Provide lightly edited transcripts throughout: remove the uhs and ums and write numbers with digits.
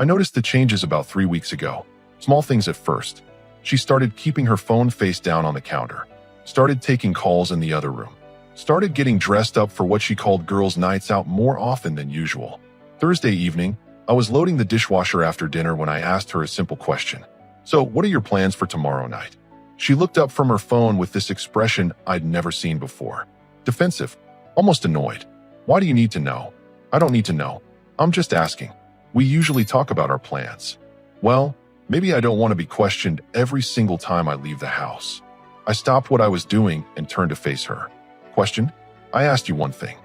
I noticed the changes about 3 weeks ago. Small things at first. She started keeping her phone face down on the counter, started taking calls in the other room, started getting dressed up for what she called girls' nights out more often than usual. Thursday evening, I was loading the dishwasher after dinner when I asked her a simple question. So, what are your plans for tomorrow night? She looked up from her phone with this expression I'd never seen before. Defensive, almost annoyed. Why do you need to know? I don't need to know. I'm just asking. We usually talk about our plans. Well, maybe I don't want to be questioned every single time I leave the house. I stopped what I was doing and turned to face her. Question? I asked you one thing.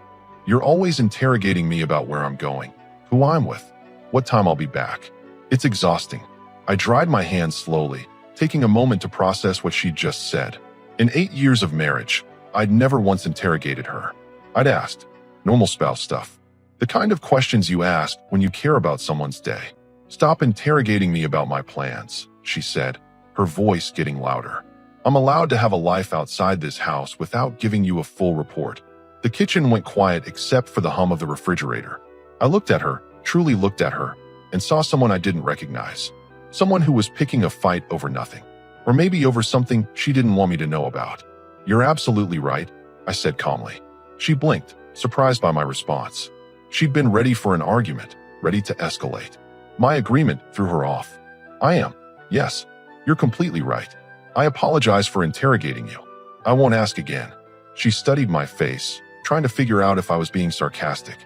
You're always interrogating me about where I'm going, who I'm with, what time I'll be back. It's exhausting. I dried my hands slowly, taking a moment to process what she'd just said. In 8 years of marriage, I'd never once interrogated her. I'd asked, normal spouse stuff. The kind of questions you ask when you care about someone's day. Stop interrogating me about my plans, she said, her voice getting louder. I'm allowed to have a life outside this house without giving you a full report. The kitchen went quiet except for the hum of the refrigerator. I looked at her, truly looked at her, and saw someone I didn't recognize. Someone who was picking a fight over nothing. Or maybe over something she didn't want me to know about. You're absolutely right, I said calmly. She blinked, surprised by my response. She'd been ready for an argument, ready to escalate. My agreement threw her off. I am. Yes, you're completely right. I apologize for interrogating you. I won't ask again. She studied my face, trying to figure out if I was being sarcastic.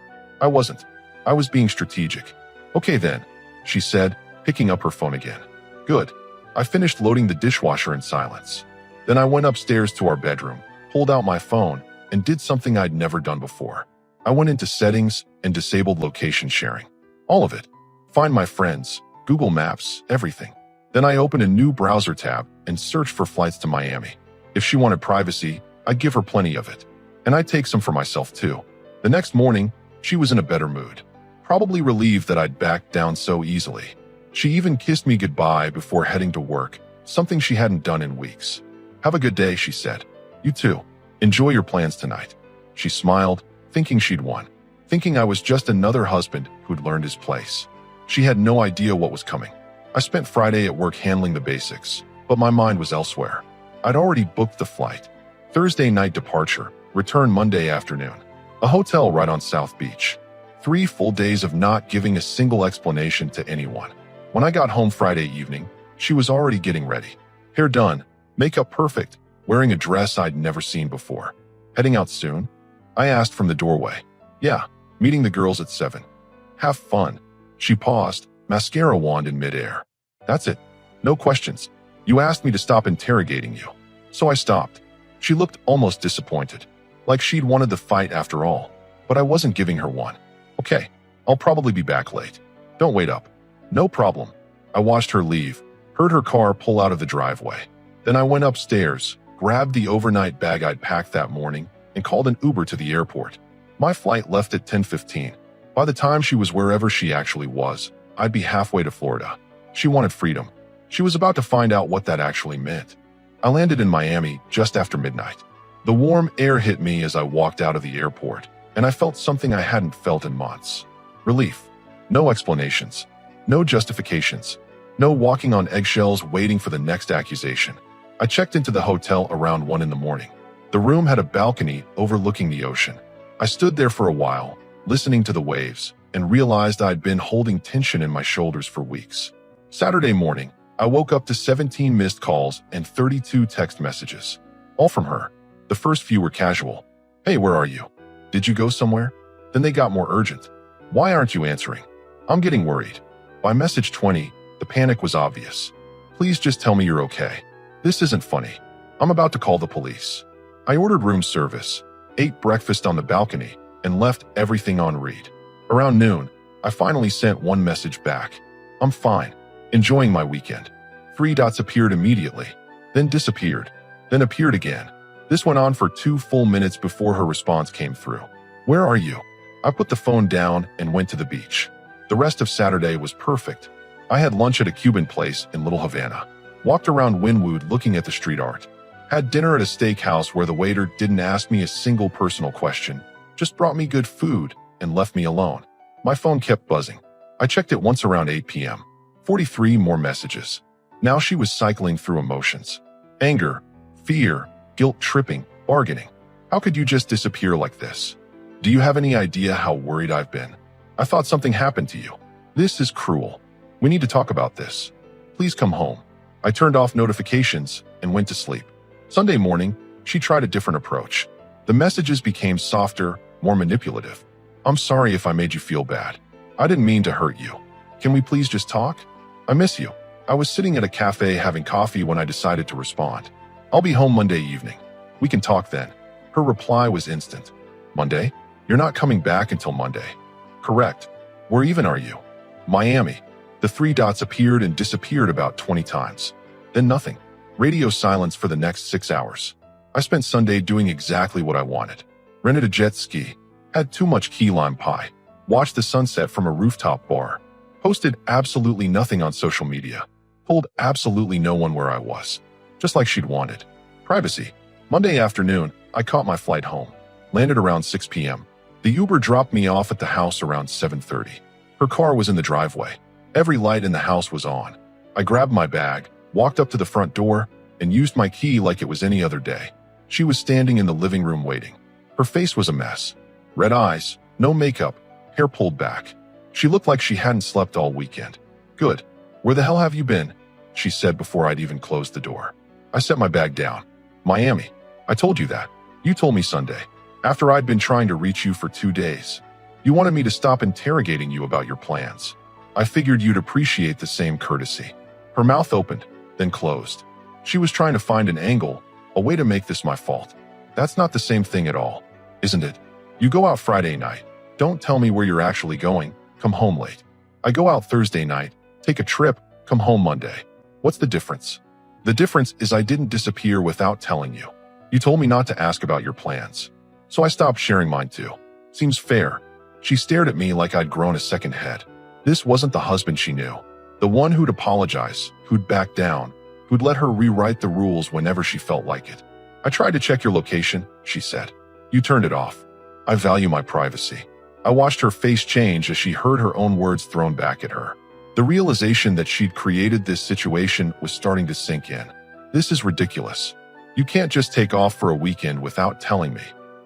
I wasn't. I was being strategic. Okay then, she said, picking up her phone again. Good. I finished loading the dishwasher in silence. Then I went upstairs to our bedroom, pulled out my phone, and did something I'd never done before. I went into settings and disabled location sharing. All of it. Find my friends, Google Maps, everything. Then I opened a new browser tab and searched for flights to Miami. If she wanted privacy, I'd give her plenty of it. And I'd take some for myself too. The next morning, she was in a better mood. Probably relieved that I'd backed down so easily. She even kissed me goodbye before heading to work, something she hadn't done in weeks. Have a good day, she said. You too. Enjoy your plans tonight. She smiled, thinking she'd won. Thinking I was just another husband who'd learned his place. She had no idea what was coming. I spent Friday at work handling the basics, but my mind was elsewhere. I'd already booked the flight. Thursday night departure, return Monday afternoon. A hotel right on South Beach. 3 full days of not giving a single explanation to anyone. When I got home Friday evening, she was already getting ready. Hair done, makeup perfect, wearing a dress I'd never seen before. Heading out soon? I asked from the doorway. Yeah, meeting the girls at 7. Have fun. She paused, mascara wand in midair. That's it. No questions. You asked me to stop interrogating you. So I stopped. She looked almost disappointed, like she'd wanted the fight after all, but I wasn't giving her one. Okay, I'll probably be back late. Don't wait up. No problem. I watched her leave, heard her car pull out of the driveway. Then I went upstairs, grabbed the overnight bag I'd packed that morning, and called an Uber to the airport. My flight left at 10:15. By the time she was wherever she actually was, I'd be halfway to Florida. She wanted freedom. She was about to find out what that actually meant. I landed in Miami just after midnight. The warm air hit me as I walked out of the airport, and I felt something I hadn't felt in months. Relief. No explanations. No justifications. No walking on eggshells waiting for the next accusation. I checked into the hotel around 1 in the morning. The room had a balcony overlooking the ocean. I stood there for a while, listening to the waves, and realized I'd been holding tension in my shoulders for weeks. Saturday morning, I woke up to 17 missed calls and 32 text messages. All from her. The first few were casual. Hey, where are you? Did you go somewhere? Then they got more urgent. Why aren't you answering? I'm getting worried. By message 20, the panic was obvious. Please just tell me you're okay. This isn't funny. I'm about to call the police. I ordered room service, ate breakfast on the balcony, and left everything on read. Around noon, I finally sent one message back. I'm fine. Enjoying my weekend. 3 dots appeared immediately, then disappeared, then appeared again. This went on for 2 full minutes before her response came through. Where are you? I put the phone down and went to the beach. The rest of Saturday was perfect. I had lunch at a Cuban place in Little Havana. Walked around Wynwood looking at the street art. Had dinner at a steakhouse where the waiter didn't ask me a single personal question, just brought me good food and left me alone. My phone kept buzzing. I checked it once around 8 p.m. 43 more messages. Now she was cycling through emotions. Anger, fear, guilt tripping, bargaining. How could you just disappear like this? Do you have any idea how worried I've been? I thought something happened to you. This is cruel. We need to talk about this. Please come home. I turned off notifications and went to sleep. Sunday morning, she tried a different approach. The messages became softer, more manipulative. I'm sorry if I made you feel bad. I didn't mean to hurt you. Can we please just talk? I miss you. I was sitting at a cafe having coffee when I decided to respond. I'll be home Monday evening. We can talk then. Her reply was instant. Monday? You're not coming back until Monday. Correct. Where even are you? Miami. The three dots appeared and disappeared about 20 times. Then nothing. Radio silence for the next 6 hours. I spent Sunday doing exactly what I wanted. Rented a jet ski. Had too much key lime pie. Watched the sunset from a rooftop bar. Posted absolutely nothing on social media. Told absolutely no one where I was. Just like she'd wanted. Privacy. Monday afternoon, I caught my flight home. Landed around 6 p.m. The Uber dropped me off at the house around 7:30. Her car was in the driveway. Every light in the house was on. I grabbed my bag, walked up to the front door, and used my key like it was any other day. She was standing in the living room waiting. Her face was a mess. Red eyes, no makeup, hair pulled back. She looked like she hadn't slept all weekend. Good. Where the hell have you been? She said before I'd even closed the door. I set my bag down. Miami. I told you that. You told me Sunday. After I'd been trying to reach you for 2 days. You wanted me to stop interrogating you about your plans. I figured you'd appreciate the same courtesy. Her mouth opened, then closed. She was trying to find an angle, a way to make this my fault. That's not the same thing at all, isn't it? You go out Friday night. Don't tell me where you're actually going. Come home late. I go out Thursday night, take a trip, come home Monday. What's the difference? The difference is I didn't disappear without telling you. You told me not to ask about your plans. So I stopped sharing mine too. Seems fair. She stared at me like I'd grown a second head. This wasn't the husband she knew. The one who'd apologize, who'd back down, who'd let her rewrite the rules whenever she felt like it. I tried to check your location, she said. You turned it off. I value my privacy. I watched her face change as she heard her own words thrown back at her. The realization that she'd created this situation was starting to sink in. This is ridiculous. You can't just take off for a weekend without telling me.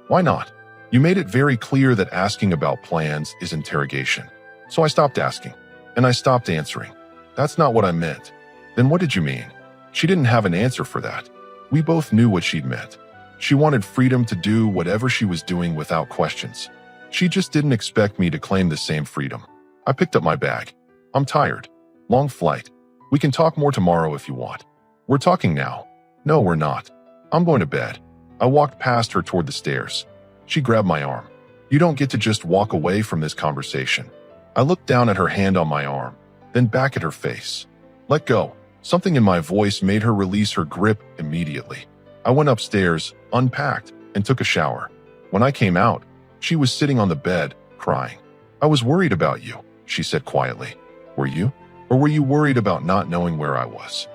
Why not? You made it very clear that asking about plans is interrogation. So I stopped asking. And I stopped answering. That's not what I meant. Then what did you mean? She didn't have an answer for that. We both knew what she'd meant. She wanted freedom to do whatever she was doing without questions. She just didn't expect me to claim the same freedom. I picked up my bag. I'm tired. Long flight. We can talk more tomorrow if you want. We're talking now. No, we're not. I'm going to bed. I walked past her toward the stairs. She grabbed my arm. You don't get to just walk away from this conversation. I looked down at her hand on my arm, then back at her face. Let go. Something in my voice made her release her grip immediately. I went upstairs, unpacked, and took a shower. When I came out, she was sitting on the bed, crying. I was worried about you, she said quietly. Were you? Or were you worried about not knowing where I was?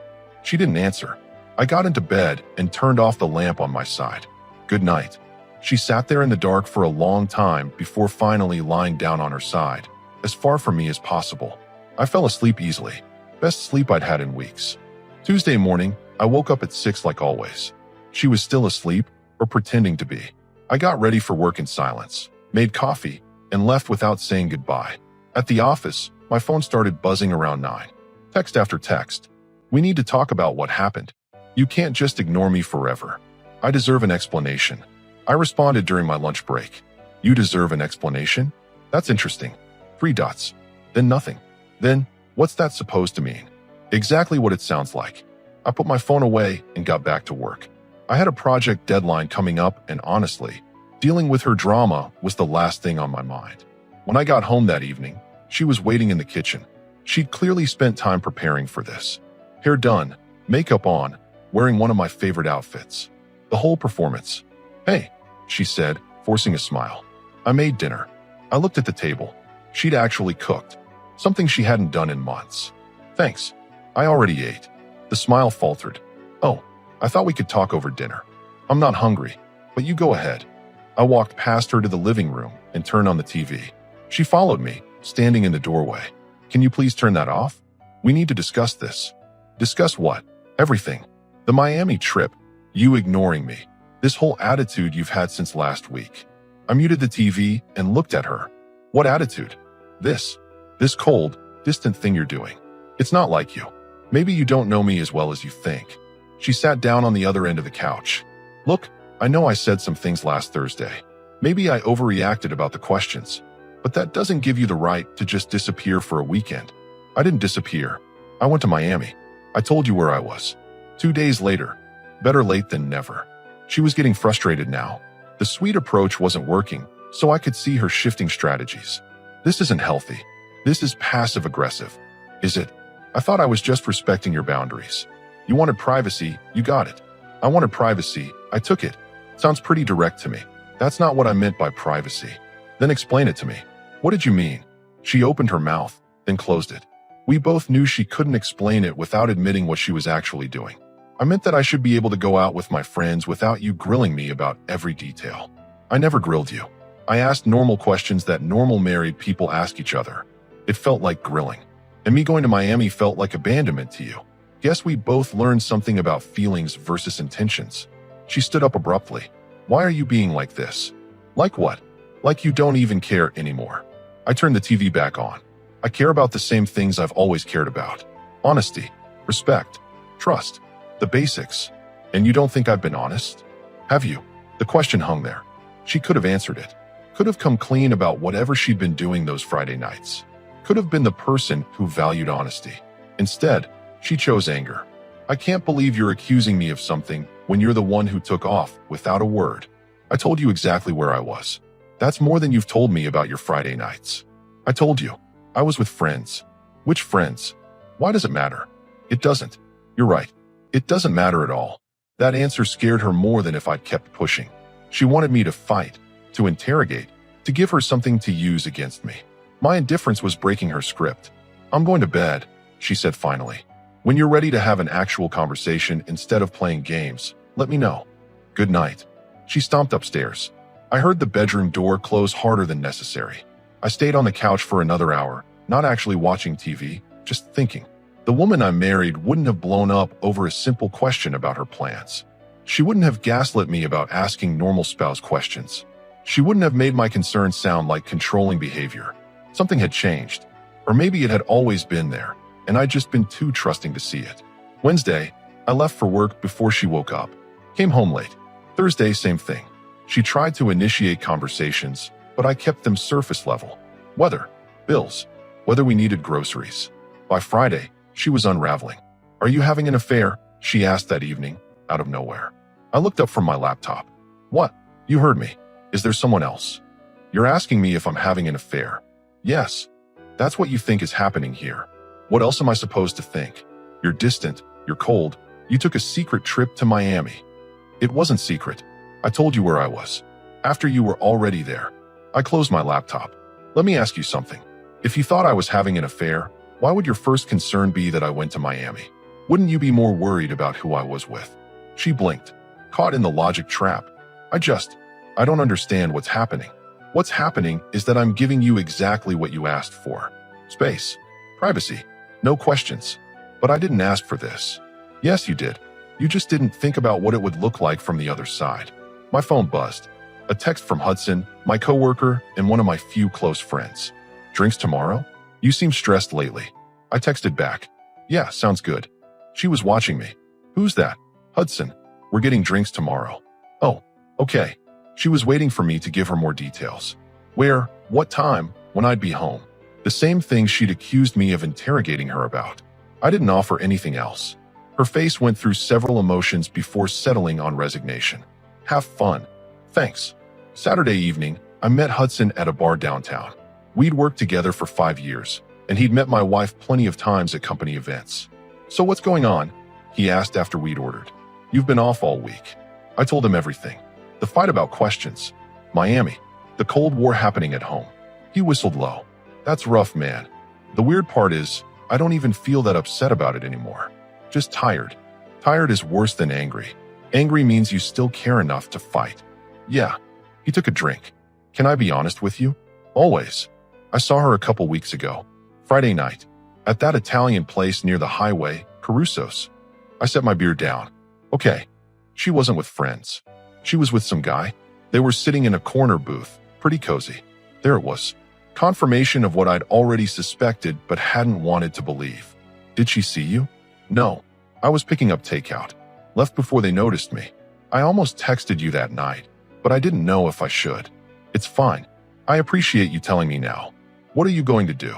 She didn't answer. I got into bed and turned off the lamp on my side. Good night. She sat there in the dark for a long time before finally lying down on her side, as far from me as possible. I fell asleep easily. Best sleep I'd had in weeks. Tuesday morning, I woke up at 6 like always. She was still asleep, or pretending to be. I got ready for work in silence, made coffee, and left without saying goodbye. At the office, my phone started buzzing around 9. Text after text. We need to talk about what happened. You can't just ignore me forever. I deserve an explanation. I responded during my lunch break. You deserve an explanation? That's interesting. 3 dots. Then nothing. Then, what's that supposed to mean? Exactly what it sounds like. I put my phone away and got back to work. I had a project deadline coming up, and honestly, dealing with her drama was the last thing on my mind. When I got home that evening, she was waiting in the kitchen. She'd clearly spent time preparing for this. Hair done, makeup on, wearing one of my favorite outfits. The whole performance. Hey, she said, forcing a smile. I made dinner. I looked at the table. She'd actually cooked. Something she hadn't done in months. Thanks. I already ate. The smile faltered. Oh, I thought we could talk over dinner. I'm not hungry, but you go ahead. I walked past her to the living room and turned on the TV. She followed me, standing in the doorway. Can you please turn that off? We need to discuss this. Discuss what? Everything. The Miami trip. You ignoring me. This whole attitude you've had since last week. I muted the TV and looked at her. What attitude? This cold, distant thing you're doing. It's not like you. Maybe you don't know me as well as you think. She sat down on the other end of the couch. Look, I know I said some things last Thursday. Maybe I overreacted about the questions. But that doesn't give you the right to just disappear for a weekend. I didn't disappear. I went to Miami. I told you where I was. 2 days later. Better late than never. She was getting frustrated now. The sweet approach wasn't working, so I could see her shifting strategies. This isn't healthy. This is passive-aggressive. Is it? I thought I was just respecting your boundaries. You wanted privacy, you got it. I wanted privacy, I took it. Sounds pretty direct to me. That's not what I meant by privacy. Then explain it to me. What did you mean? She opened her mouth, then closed it. We both knew she couldn't explain it without admitting what she was actually doing. I meant that I should be able to go out with my friends without you grilling me about every detail. I never grilled you. I asked normal questions that normal married people ask each other. It felt like grilling. And me going to Miami felt like abandonment to you. Guess we both learned something about feelings versus intentions. She stood up abruptly. Why are you being like this? Like what? Like you don't even care anymore. I turned the TV back on. I care about the same things I've always cared about. Honesty, respect, trust, the basics. And you don't think I've been honest? Have you? The question hung there. She could have answered it. Could have come clean about whatever she'd been doing those Friday nights. Could have been the person who valued honesty. Instead, she chose anger. I can't believe you're accusing me of something when you're the one who took off without a word. I told you exactly where I was. That's more than you've told me about your Friday nights. I told you. I was with friends. Which friends? Why does it matter? It doesn't. You're right. It doesn't matter at all. That answer scared her more than if I'd kept pushing. She wanted me to fight, to interrogate, to give her something to use against me. My indifference was breaking her script. I'm going to bed, she said finally. When you're ready to have an actual conversation instead of playing games, let me know. Good night. She stomped upstairs. I heard the bedroom door close harder than necessary. I stayed on the couch for another hour, not actually watching TV, just thinking. The woman I married wouldn't have blown up over a simple question about her plans. She wouldn't have gaslit me about asking normal spouse questions. She wouldn't have made my concerns sound like controlling behavior. Something had changed. Or maybe it had always been there, and I'd just been too trusting to see it. Wednesday, I left for work before she woke up. Came home late. Thursday, same thing. She tried to initiate conversations, but I kept them surface level. Weather, bills, whether we needed groceries. By Friday, she was unraveling. Are you having an affair? She asked that evening, out of nowhere. I looked up from my laptop. What? You heard me. Is there someone else? You're asking me if I'm having an affair. Yes. That's what you think is happening here. What else am I supposed to think? You're distant, you're cold, you took a secret trip to Miami. It wasn't secret. I told you where I was. After you were already there. I closed my laptop. Let me ask you something. If you thought I was having an affair, why would your first concern be that I went to Miami? Wouldn't you be more worried about who I was with? She blinked, caught in the logic trap. I don't understand what's happening. What's happening is that I'm giving you exactly what you asked for. Space. Privacy. No questions. But I didn't ask for this. Yes, you did. You just didn't think about what it would look like from the other side. My phone buzzed. A text from Hudson, my coworker, and one of my few close friends. Drinks tomorrow? You seem stressed lately. I texted back. Yeah, sounds good. She was watching me. Who's that? Hudson. We're getting drinks tomorrow. Oh, okay. She was waiting for me to give her more details. Where, what time, when I'd be home. The same thing she'd accused me of interrogating her about. I didn't offer anything else. Her face went through several emotions before settling on resignation. Have fun. Thanks. Saturday evening, I met Hudson at a bar downtown. We'd worked together for 5 years, and he'd met my wife plenty of times at company events. So what's going on? He asked after we'd ordered. You've been off all week. I told him everything. The fight about questions. Miami. The Cold War happening at home. He whistled low. That's rough, man. The weird part is, I don't even feel that upset about it anymore. Just tired. Tired is worse than angry. Angry means you still care enough to fight. Yeah. He took a drink. Can I be honest with you? Always. I saw her a couple weeks ago. Friday night. At that Italian place near the highway, Caruso's. I set my beer down. Okay. She wasn't with friends. She was with some guy. They were sitting in a corner booth, pretty cozy. There it was. Confirmation of what I'd already suspected but hadn't wanted to believe. Did she see you? No. I was picking up takeout. Left before they noticed me. I almost texted you that night, but I didn't know if I should. It's fine. I appreciate you telling me now. What are you going to do?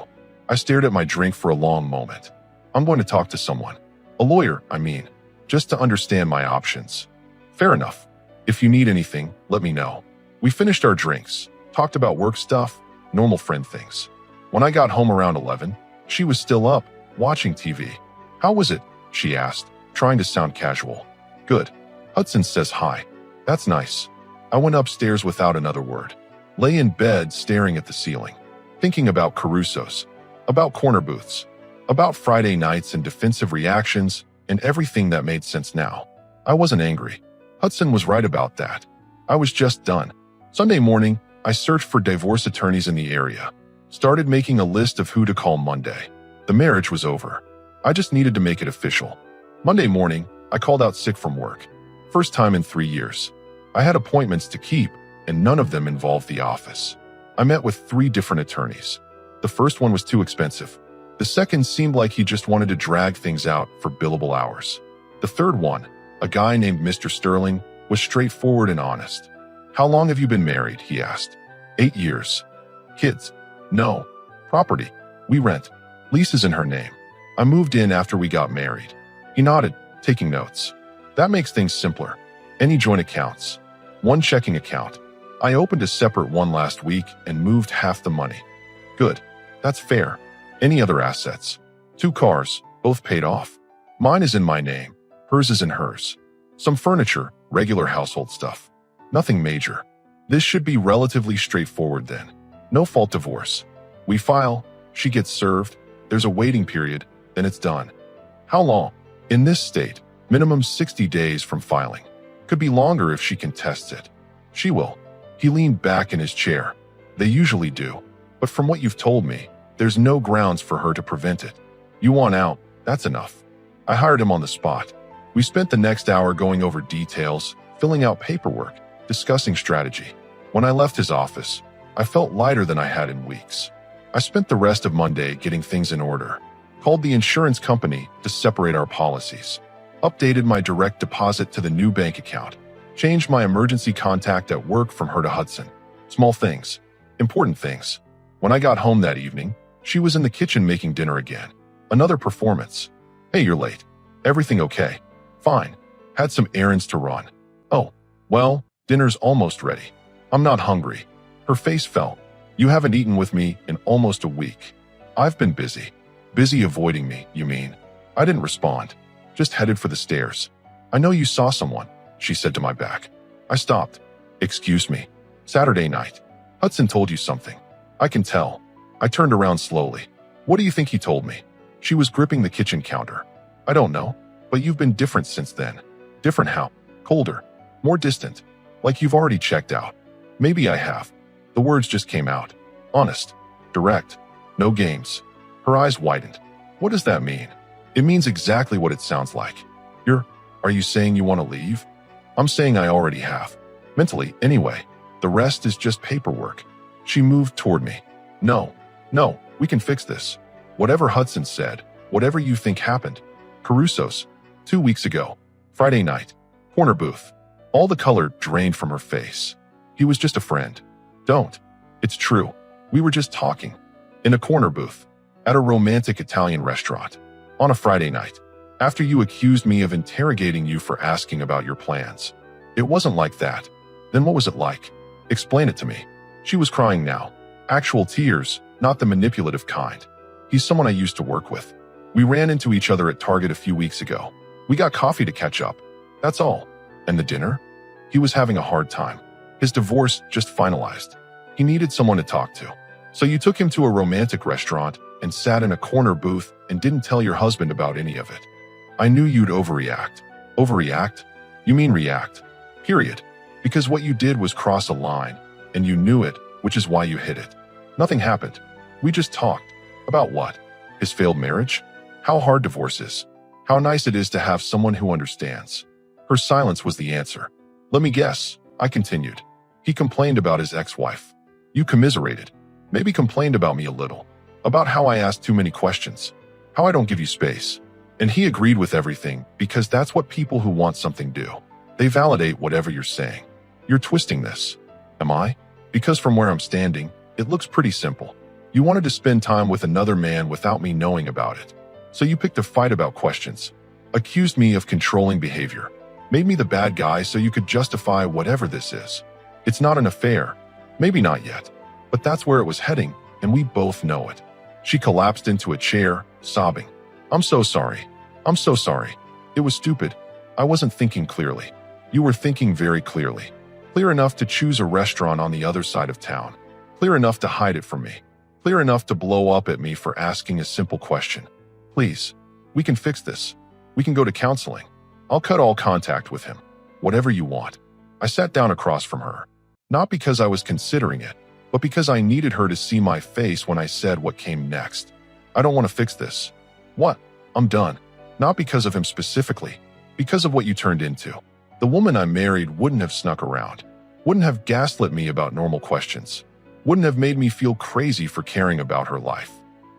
I stared at my drink for a long moment. I'm going to talk to someone. A lawyer, I mean, just to understand my options. Fair enough. If you need anything, let me know. We finished our drinks, talked about work stuff, normal friend things. When I got home around 11, she was still up, watching TV. How was it? She asked, trying to sound casual. Good. Hudson says hi. That's nice. I went upstairs without another word. Lay in bed staring at the ceiling. Thinking about Caruso's. About corner booths. About Friday nights and defensive reactions and everything that made sense now. I wasn't angry. Hudson was right about that. I was just done. Sunday morning, I searched for divorce attorneys in the area. Started making a list of who to call Monday. The marriage was over. I just needed to make it official. Monday morning, I called out sick from work. First time in 3 years. I had appointments to keep, and none of them involved the office. I met with 3 different attorneys. The first one was too expensive. The second seemed like he just wanted to drag things out for billable hours. The third one, a guy named Mr. Sterling, was straightforward and honest. How long have you been married? He asked. 8 years. Kids? No. Property? We rent. Lease is in her name. I moved in after we got married. He nodded, taking notes. That makes things simpler. Any joint accounts? 1 checking account. I opened a separate one last week and moved half the money. Good. That's fair. Any other assets? 2 cars, both paid off. Mine is in my name. Hers is in hers. Some furniture, regular household stuff. Nothing major. This should be relatively straightforward then. No fault divorce. We file, she gets served, there's a waiting period, then it's done. How long? In this state, minimum 60 days from filing. Could be longer if she contests it. She will. He leaned back in his chair. They usually do. But from what you've told me, there's no grounds for her to prevent it. You want out, that's enough. I hired him on the spot. We spent the next hour going over details, filling out paperwork, discussing strategy. When I left his office, I felt lighter than I had in weeks. I spent the rest of Monday getting things in order. Called the insurance company to separate our policies. Updated my direct deposit to the new bank account. Changed my emergency contact at work from her to Hudson. Small things. Important things. When I got home that evening, she was in the kitchen making dinner again. Another performance. Hey, you're late. Everything okay? Fine. Had some errands to run. Oh, well, dinner's almost ready. I'm not hungry. Her face fell. You haven't eaten with me in almost a week. I've been busy. Busy avoiding me, you mean? I didn't respond. Just headed for the stairs. I know you saw someone, she said to my back. I stopped. Excuse me. Saturday night. Hudson told you something. I can tell. I turned around slowly. What do you think he told me? She was gripping the kitchen counter. I don't know, but you've been different since then. Different how? Colder. More distant. Like you've already checked out. Maybe I have. The words just came out. Honest. Direct. No games. Her eyes widened. What does that mean? It means exactly what it sounds like. Are you saying you want to leave? I'm saying I already have. Mentally, anyway. The rest is just paperwork. She moved toward me. No, we can fix this. Whatever Hudson said, whatever you think happened. Caruso's. 2 weeks ago. Friday night. Corner booth. All the color drained from her face. He was just a friend. Don't. It's true. We were just talking. In a corner booth. At a romantic Italian restaurant. On a Friday night. After you accused me of interrogating you for asking about your plans. It wasn't like that. Then what was it like? Explain it to me. She was crying now. Actual tears, not the manipulative kind. He's someone I used to work with. We ran into each other at Target a few weeks ago. We got coffee to catch up. That's all. And the dinner? He was having a hard time. His divorce just finalized. He needed someone to talk to. So you took him to a romantic restaurant and sat in a corner booth and didn't tell your husband about any of it. I knew you'd overreact. Overreact? You mean react. Period. Because what you did was cross a line, and you knew it, which is why you hid it. Nothing happened. We just talked About what? His failed marriage? How hard divorce is? How nice it is to have someone who understands. Her silence was the answer. Let me guess, I continued. He complained about his ex-wife. You commiserated. Maybe complained about me a little. About how I asked too many questions. How I don't give you space. And he agreed with everything because that's what people who want something do. They validate whatever you're saying. You're twisting this. Am I? Because from where I'm standing, it looks pretty simple. You wanted to spend time with another man without me knowing about it. So you picked a fight about questions. Accused me of controlling behavior. Made me the bad guy so you could justify whatever this is. It's not an affair. Maybe not yet. But that's where it was heading, and we both know it. She collapsed into a chair, sobbing. I'm so sorry. I'm so sorry. It was stupid. I wasn't thinking clearly. You were thinking very clearly. Clear enough to choose a restaurant on the other side of town. Clear enough to hide it from me. Clear enough to blow up at me for asking a simple question. Please, we can fix this. We can go to counseling. I'll cut all contact with him. Whatever you want. I sat down across from her. Not because I was considering it, but because I needed her to see my face when I said what came next. I don't want to fix this. What? I'm done. Not because of him specifically. Because of what you turned into. The woman I married wouldn't have snuck around. Wouldn't have gaslit me about normal questions. Wouldn't have made me feel crazy for caring about her life.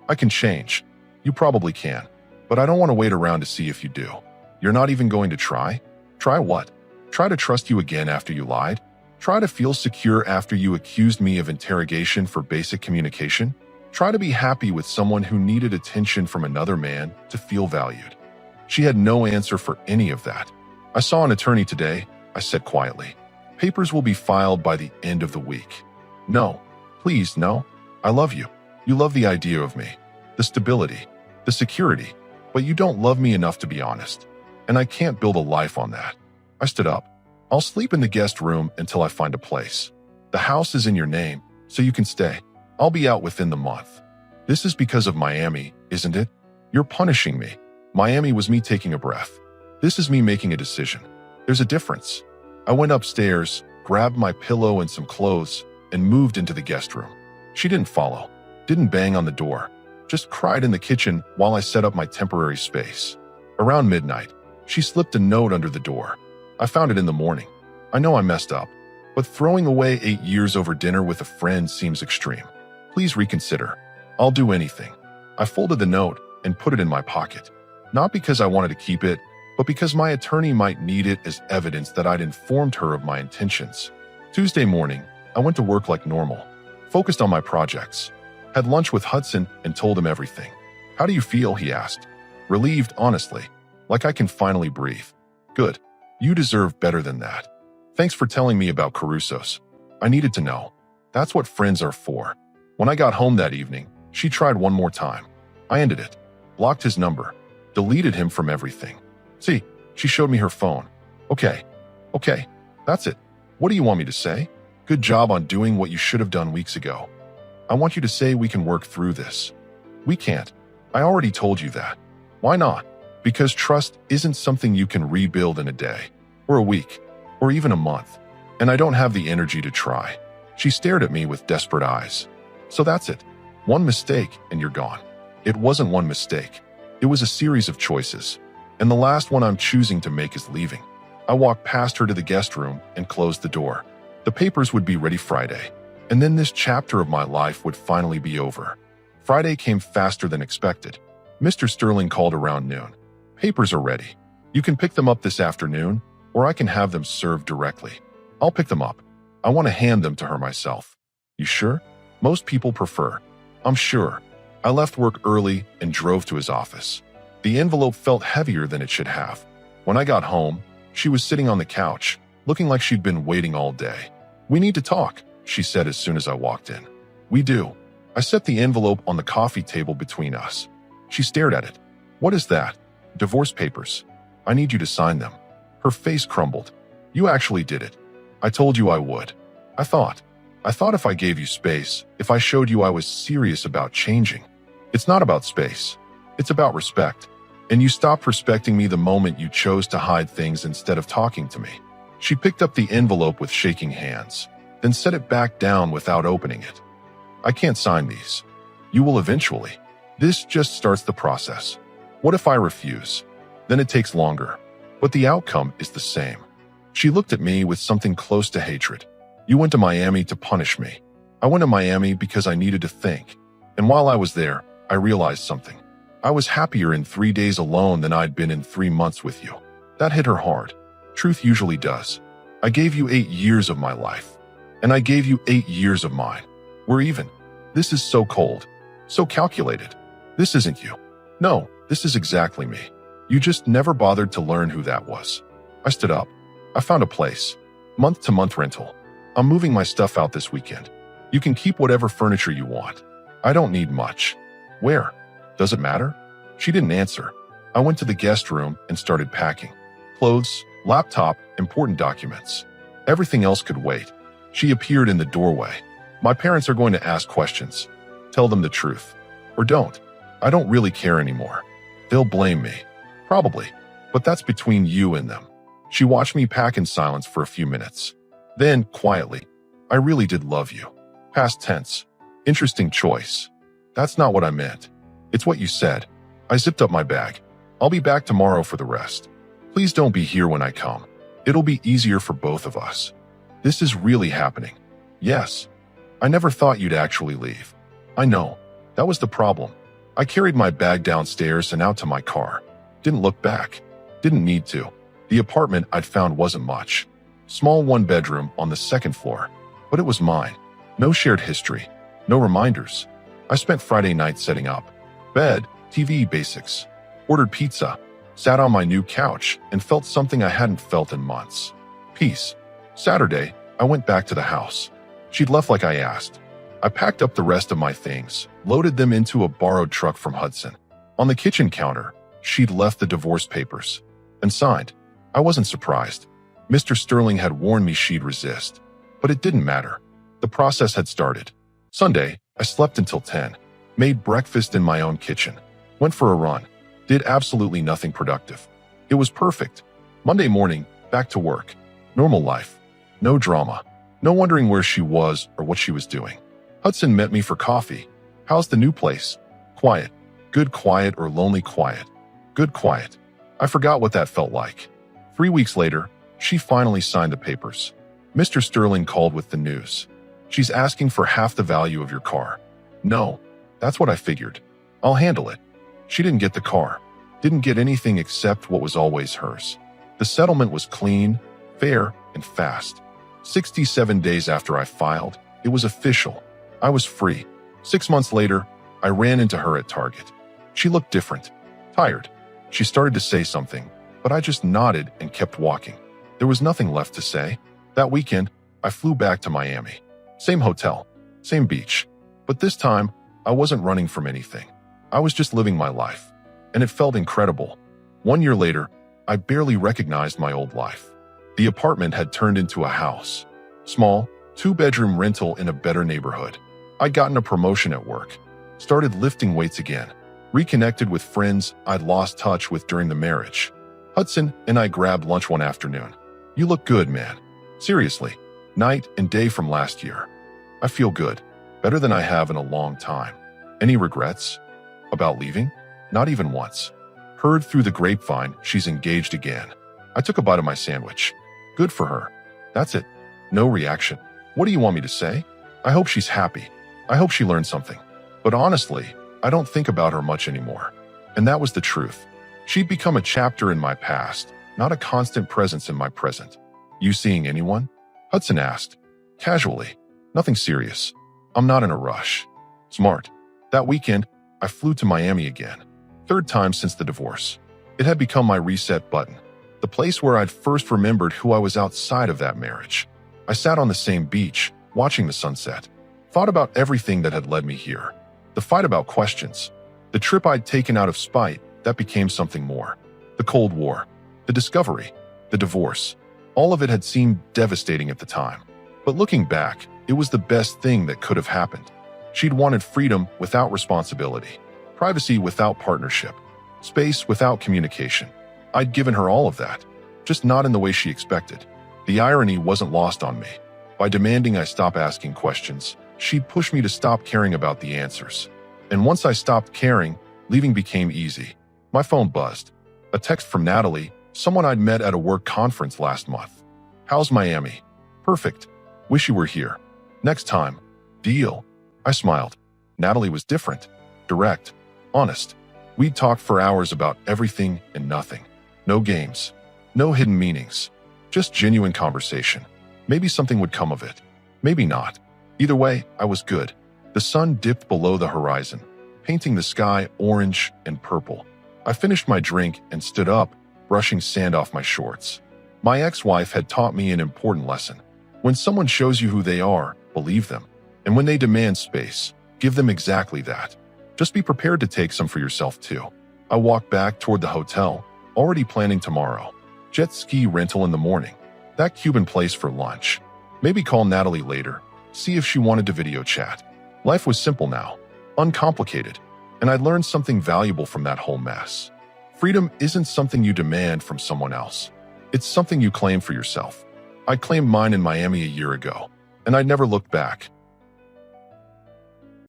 I can change. You probably can. But I don't want to wait around to see if you do. You're not even going to try? Try what? Try to trust you again after you lied? Try to feel secure after you accused me of interrogation for basic communication? Try to be happy with someone who needed attention from another man to feel valued. She had no answer for any of that. I saw an attorney today, I said quietly. Papers will be filed by the end of the week. No, please, no. I love you. You love the idea of me, the stability, the security, but you don't love me enough to be honest. And I can't build a life on that. I stood up. I'll sleep in the guest room until I find a place. The house is in your name, so you can stay. I'll be out within the month. This is because of Miami, isn't it? You're punishing me. Miami was me taking a breath. This is me making a decision. There's a difference. I went upstairs, grabbed my pillow and some clothes, and moved into the guest room. She didn't follow, didn't bang on the door, just cried in the kitchen while I set up my temporary space. Around midnight, she slipped a note under the door. I found it in the morning. I know I messed up, but throwing away 8 years over dinner with a friend seems extreme. Please reconsider. I'll do anything. I folded the note and put it in my pocket. Not because I wanted to keep it, but because my attorney might need it as evidence that I'd informed her of my intentions. Tuesday morning, I went to work like normal, focused on my projects. Had lunch with Hudson and told him everything. How do you feel? He asked. Relieved, honestly. Like I can finally breathe. Good. You deserve better than that. Thanks for telling me about Caruso's. I needed to know. That's what friends are for. When I got home that evening, she tried one more time. I ended it. Blocked his number. Deleted him from everything. See, she showed me her phone. Okay. That's it. What do you want me to say? Good job on doing what you should have done weeks ago. I want you to say we can work through this. We can't. I already told you that. Why not? Because trust isn't something you can rebuild in a day, or a week, or even a month. And I don't have the energy to try. She stared at me with desperate eyes. So that's it. One mistake and you're gone. It wasn't one mistake. It was a series of choices. And the last one I'm choosing to make is leaving. I walked past her to the guest room and closed the door. The papers would be ready Friday. And then this chapter of my life would finally be over. Friday came faster than expected. Mr. Sterling called around noon. Papers are ready. You can pick them up this afternoon, or I can have them served directly. I'll pick them up. I want to hand them to her myself. You sure? Most people prefer. I'm sure. I left work early and drove to his office. The envelope felt heavier than it should have. When I got home, she was sitting on the couch, looking like she'd been waiting all day. We need to talk, she said as soon as I walked in. We do. I set the envelope on the coffee table between us. She stared at it. What is that? Divorce papers. I need you to sign them. Her face crumbled. You actually did it. I told you I would. I thought if I gave you space, if I showed you I was serious about changing. It's not about space. It's about respect. And you stopped respecting me the moment you chose to hide things instead of talking to me. She picked up the envelope with shaking hands, then set it back down without opening it. I can't sign these. You will eventually. This just starts the process. What if I refuse? Then it takes longer. But the outcome is the same. She looked at me with something close to hatred. You went to Miami to punish me. I went to Miami because I needed to think. And while I was there, I realized something. I was happier in 3 days alone than I'd been in 3 months with you. That hit her hard. Truth usually does. I gave you 8 years of my life. And I gave you 8 years of mine. We're even. This is so cold. So calculated. This isn't you. No, this is exactly me. You just never bothered to learn who that was. I stood up. I found a place. Month-to-month rental. I'm moving my stuff out this weekend. You can keep whatever furniture you want. I don't need much. Where? Does it matter? She didn't answer. I went to the guest room and started packing. Clothes, laptop, important documents. Everything else could wait. She appeared in the doorway. My parents are going to ask questions. Tell them the truth. Or don't. I don't really care anymore. They'll blame me. Probably. But that's between you and them. She watched me pack in silence for a few minutes. Then, quietly, I really did love you. Past tense. Interesting choice. That's not what I meant. It's what you said. I zipped up my bag. I'll be back tomorrow for the rest. Please don't be here when I come. It'll be easier for both of us. This is really happening. Yes. I never thought you'd actually leave. I know. That was the problem. I carried my bag downstairs and out to my car. Didn't look back. Didn't need to. The apartment I'd found wasn't much. Small 1-bedroom on the 2nd floor. But it was mine. No shared history. No reminders. I spent Friday night setting up. Bed, TV basics. Ordered pizza. Sat on my new couch and felt something I hadn't felt in months. Peace. Saturday, I went back to the house. She'd left like I asked. I packed up the rest of my things, loaded them into a borrowed truck from Hudson. On the kitchen counter, she'd left the divorce papers. And signed. I wasn't surprised. Mr. Sterling had warned me she'd resist. But it didn't matter. The process had started. Sunday, I slept until 10. Made breakfast in my own kitchen. Went for a run. Did absolutely nothing productive. It was perfect. Monday morning, back to work. Normal life. No drama. No wondering where she was or what she was doing. Hudson met me for coffee. How's the new place? Quiet. Good quiet or lonely quiet? Good quiet. I forgot what that felt like. 3 weeks later, she finally signed the papers. Mr. Sterling called with the news. She's asking for half the value of your car. No, that's what I figured. I'll handle it. She didn't get the car. Didn't get anything except what was always hers. The settlement was clean, fair, and fast. 67 days after I filed, it was official. I was free. 6 months later, I ran into her at Target. She looked different. Tired. She started to say something, but I just nodded and kept walking. There was nothing left to say. That weekend, I flew back to Miami. Same hotel, same beach. But this time, I wasn't running from anything. I was just living my life. And it felt incredible. 1 year later, I barely recognized my old life. The apartment had turned into a house. Small, 2-bedroom rental in a better neighborhood. I'd gotten a promotion at work. Started lifting weights again. Reconnected with friends I'd lost touch with during the marriage. Hudson and I grabbed lunch one afternoon. You look good, man. Seriously. Night and day from last year. I feel good. Better than I have in a long time. Any regrets? About leaving? Not even once. Heard through the grapevine she's engaged again. I took a bite of my sandwich. Good for her. That's it. No reaction. What do you want me to say? I hope she's happy. I hope she learned something. But honestly, I don't think about her much anymore. And that was the truth. She'd become a chapter in my past, not a constant presence in my present. You seeing anyone? Hudson asked. Casually. Nothing serious. I'm not in a rush. Smart. That weekend, I flew to Miami again. 3rd time since the divorce. It had become my reset button. The place where I'd first remembered who I was outside of that marriage. I sat on the same beach, watching the sunset. Thought about everything that had led me here. The fight about questions. The trip I'd taken out of spite that became something more. The Cold War. The discovery. The divorce. All of it had seemed devastating at the time. But looking back, it was the best thing that could have happened. She'd wanted freedom without responsibility. Privacy without partnership. Space without communication. I'd given her all of that. Just not in the way she expected. The irony wasn't lost on me. By demanding I stop asking questions, she'd push me to stop caring about the answers. And once I stopped caring, leaving became easy. My phone buzzed. A text from Natalie, someone I'd met at a work conference last month. How's Miami? Perfect. Wish you were here. Next time. Deal. I smiled. Natalie was different. Direct. Honest. We'd talk for hours about everything and nothing. No games. No hidden meanings. Just genuine conversation. Maybe something would come of it. Maybe not. Either way, I was good. The sun dipped below the horizon, painting the sky orange and purple. I finished my drink and stood up, brushing sand off my shorts. My ex-wife had taught me an important lesson. When someone shows you who they are, believe them. And when they demand space, give them exactly that. Just be prepared to take some for yourself too. I walked back toward the hotel, already planning tomorrow. Jet ski rental in the morning. That Cuban place for lunch. Maybe call Natalie later, see if she wanted to video chat. Life was simple now, uncomplicated, and I learned something valuable from that whole mess. Freedom isn't something you demand from someone else. It's something you claim for yourself. I claimed mine in Miami a year ago, and I never looked back.